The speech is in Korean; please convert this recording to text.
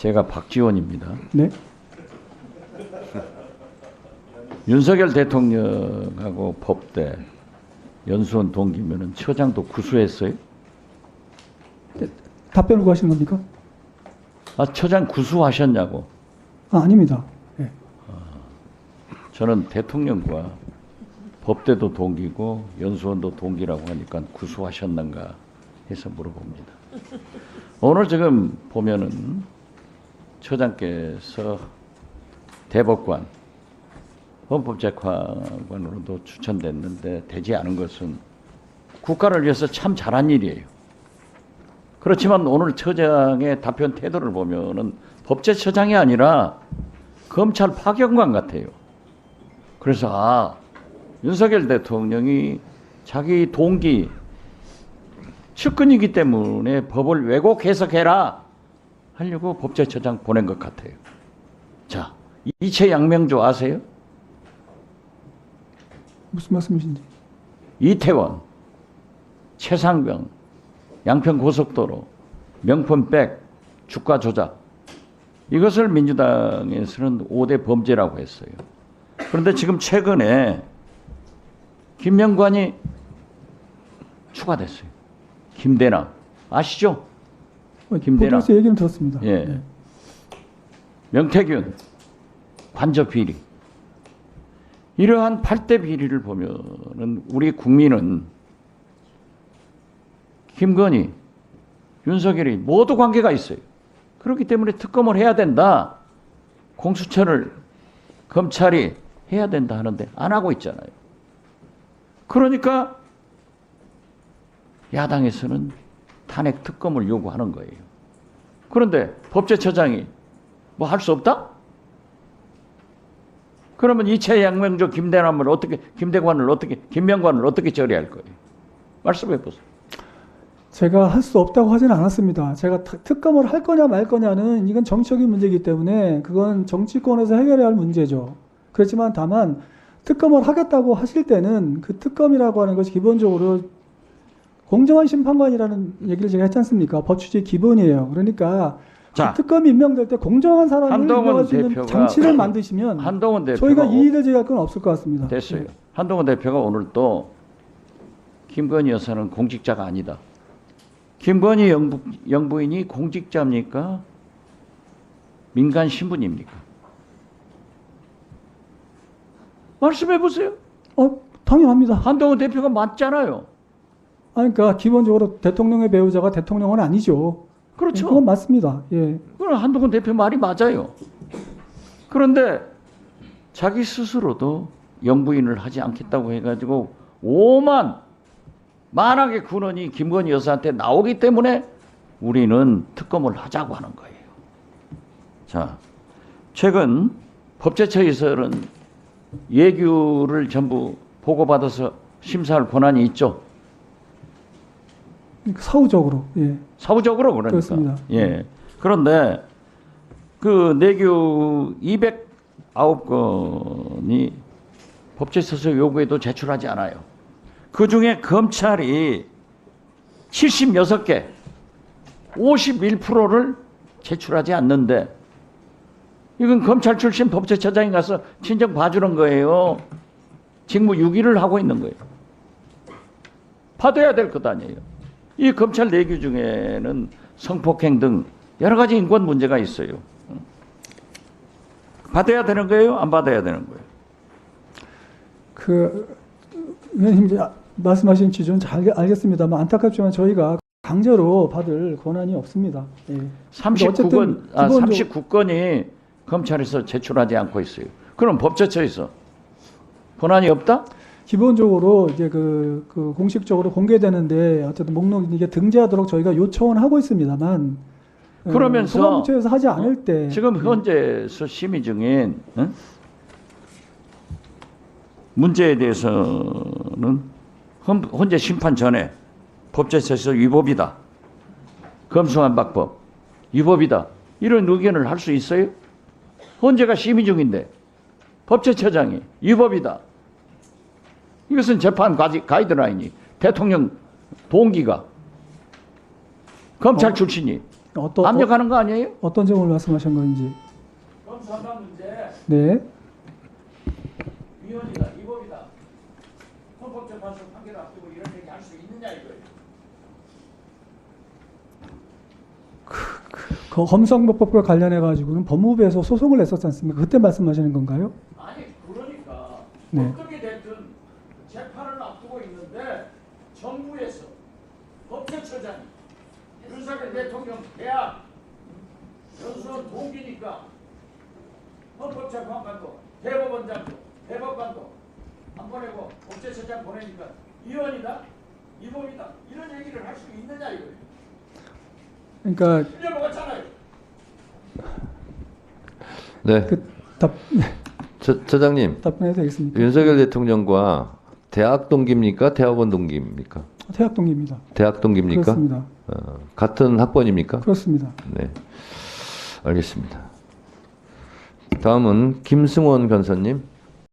제가 박지원입니다. 네. 윤석열 대통령하고 법대 연수원 동기면은 처장도 구수했어요? 답변을 구하시는 겁니까? 아, 처장 구수하셨냐고. 아닙니다. 예. 저는 대통령과 법대도 동기고 연수원도 동기라고 하니까 구수하셨는가 해서 물어봅니다. 오늘 지금 보면은 처장께서 대법관, 헌법재판관으로도 추천됐는데 되지 않은 것은 국가를 위해서 참 잘한 일이에요. 그렇지만 오늘 처장의 답변 태도를 보면은 법제처장이 아니라 검찰 파견관 같아요. 그래서 윤석열 대통령이 자기 동기 측근이기 때문에 법을 왜곡 해석해라 하려고 법제처장 보낸 것 같아요. 자, 이채 양명조 아세요? 무슨 말씀이신지. 이태원, 최상병, 양평고속도로, 명품백, 주가 조작, 이것을 민주당에서는 5대 범죄라고 했어요. 그런데 지금 최근에 김명관이 추가됐어요. 김대남 아시죠? 김대남. 보도에서 얘기는 들었습니다. 예. 네. 명태균 관저 비리. 이러한 8대 비리를 보면은 우리 국민은 김건희, 윤석열이 모두 관계가 있어요. 그렇기 때문에 특검을 해야 된다. 공수처를 검찰이 해야 된다 하는데 안 하고 있잖아요. 그러니까 야당에서는 탄핵 특검을 요구하는 거예요. 그런데 법제처장이 뭐 할 수 없다? 그러면 이채 양명조 김대관을 어떻게 김명관을 어떻게 처리할 거예요? 말씀해 보세요. 제가 할 수 없다고 하지는 않았습니다. 제가 특검을 할 거냐 말 거냐는 이건 정치적인 문제이기 때문에 그건 정치권에서 해결해야 할 문제죠. 그렇지만 다만 특검을 하겠다고 하실 때는 그 특검이라고 하는 것이 기본적으로 공정한 심판관이라는 얘기를 제가 했지 않습니까? 법치주의 기본이에요. 그러니까 자, 그 특검이 임명될 때 공정한 사람을 임명할 수 있는 장치를 만드시면 한동훈 대표가 저희가 이의를 제기할 건 없을 것 같습니다. 됐어요. 네. 한동훈 대표가 오늘 또 김건희 여사는 공직자가 아니다. 김건희 영부인이 공직자입니까? 민간 신분입니까? 말씀해 보세요. 당연합니다. 한동훈 대표가 맞잖아요. 그러니까 기본적으로 대통령의 배우자가 대통령은 아니죠. 그렇죠. 그건 맞습니다. 예. 그럼 한동훈 대표 말이 맞아요. 그런데 자기 스스로도 영부인을 하지 않겠다고 해가지고 만하게 군원이 김건희 여사한테 나오기 때문에 우리는 특검을 하자고 하는 거예요. 자, 최근 법제처에서는 예규를 전부 보고받아서 심사할 권한이 있죠. 사후적으로. 예. 사후적으로 그러니까. 그렇습니다. 예. 그런데 그 내규 209건이 법제처에서 요구해도 제출하지 않아요. 그 중에 검찰이 76개, 51%를 제출하지 않는데 이건 검찰 출신 법제처장이 가서 친정 봐주는 거예요. 직무 유기를 하고 있는 거예요. 받아야 될 것 아니에요. 이 검찰 내규 중에는 성폭행 등 여러 가지 인권 문제가 있어요. 받아야 되는 거예요? 안 받아야 되는 거예요? 의원님 말씀하신 취지는 잘 알겠습니다만 안타깝지만 저희가 강제로 받을 권한이 없습니다. 예. 39건이 검찰에서 제출하지 않고 있어요. 그럼 법제처에서 권한이 없다? 기본적으로 이제 그 공식적으로 공개되는데 어쨌든 목록 이게 등재하도록 저희가 요청은 하고 있습니다만 그러면서 소방부처에서 하지 않을 때 지금 현재서 심의 중인 문제에 대해서는 헌재 심판 전에 법제처에서 위법이다. 검수완박법 위법이다. 이런 의견을 할 수 있어요? 헌재가 심의 중인데 법제처장이 위법이다. 이것은 재판 가이드라인이 대통령 동기가 검찰 출신이 압력하는 거 아니에요? 어떤 점을 말씀하신 건지. 검수한단 문제 네. 위헌이다, 위법이다. 헌법재판소 판결 앞두고 이런 얘기 할 수 있느냐 이거예요. 그 검수항법법과 관련해 가지고는 법무부에서 소송을 냈었지 않습니까? 그때 말씀하시는 건가요? 아니 그러니까 네. 어떻게 됐든 재판을 앞두고 있는데 정부에서 법제처장이 윤석열 대통령 대학 연수원 동기니까 헌법재판관도 대법원장도 대법관도 안 보내고 법제처장 보내니까 위헌이다, 위법이다 이런 얘기를 할 수 있느냐 이거예요. 그러니까 틀려먹었잖아요. 네. 처장님, 답변해도 되겠습니까? 윤석열 대통령과 대학 동기입니까? 대학원 동기입니까? 대학 동기입니다. 대학 동기입니까? 그렇습니다. 같은 학번입니까? 그렇습니다. 네. 알겠습니다. 다음은 김승원 변호사님.